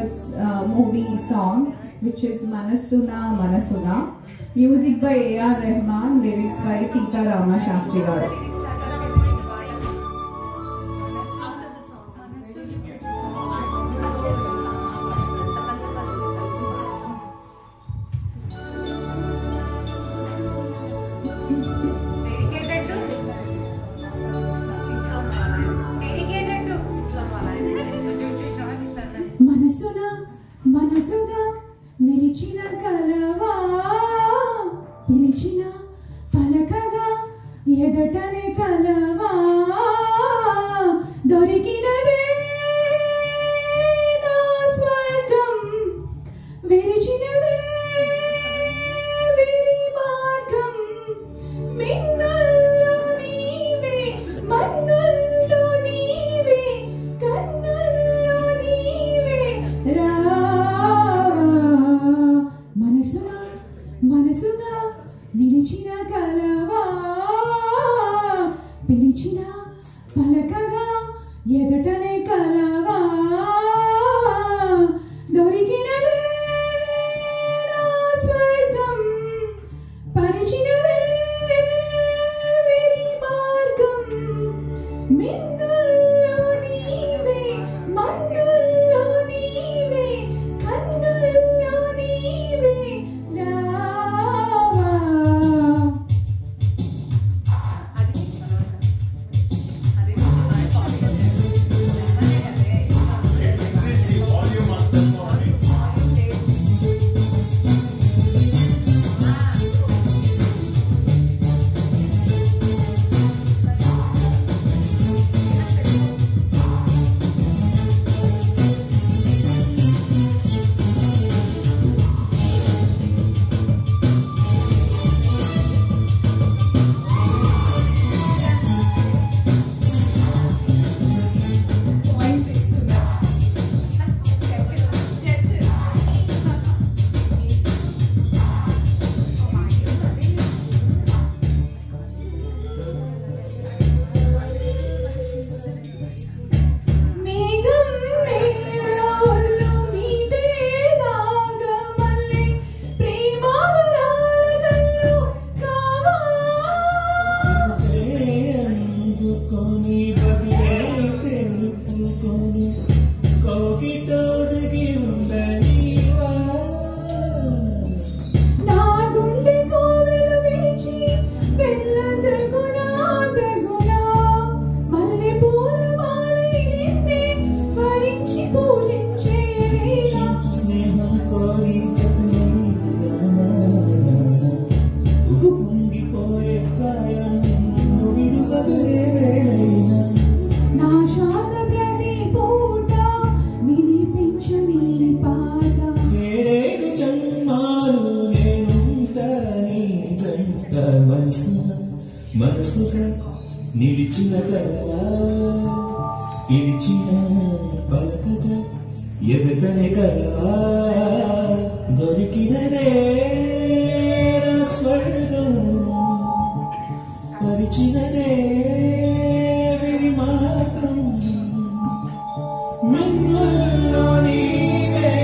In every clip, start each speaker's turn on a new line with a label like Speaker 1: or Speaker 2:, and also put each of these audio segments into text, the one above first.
Speaker 1: Birds movie song, which is Manasuna Manasuna. Music by A.R. Rahman, lyrics by Sita Rama Shastri garu.
Speaker 2: మనసునా మనసుగా నిలిచిన కలవా పిలిచిన పలకగా ఎదటనే కలవా దొరికినదే నా స్వర్గం విరిచినదే విరి మార్గం మిన్నల్లో నీవే మన్నుల్లో నీవే కన్నుల్లో నీవే రావా మనసునా మనసుగా నిలిచిన కలవా పిలిచిన పలకగా ఎదటనే కలవా దొరికినదే నా స్వర్గం పరిచినదే విరి మార్గం మిన్నుల్లో నీవే మన్నుల్లో నీవే కన్నుల్లో నీవే రావా మేఘం మేఘాల్లో మీదే రాగమల్లె ప్రేమావరాలలో కావా
Speaker 3: అందుకొని బదిలే తెలుపుకొని కోకితోదిగి ఉండనివా
Speaker 2: నా గుండె కోవెల విడిచి వెళ్ళదగునా దగునా మల్లె పూల మాలై నిన్నే భరించి పూజించే వేళ
Speaker 3: స్నేహం కోరి జతనే ఉప్పొంగిపోయే ప్రాయం నిన్ను విడువదులే వేళైనా
Speaker 2: నా శ్వాస ప్రతి పూట వినిపించు నీ పాట
Speaker 3: ఏడేడు జన్మాలు నేనుంటా నీ జంట మనసుగా మనసుగా నిలిచిన కలవా పిలిచిన పలకగా ఎదటనే కలవా దొరికినదే నా స్వర్గం పరిచినదే విరి మార్గం మిన్నుల్లో నీవే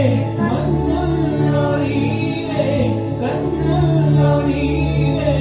Speaker 3: మన్నుల్లో నీవే కన్నుల్లో నీవే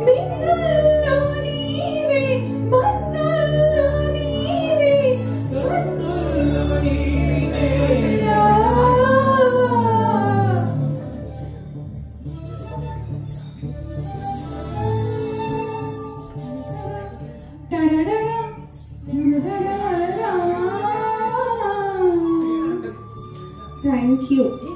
Speaker 2: మిన్నల్లో నీవే మన్నల్లో నీవే
Speaker 3: కన్నుల్లో నీవే
Speaker 1: Thank you.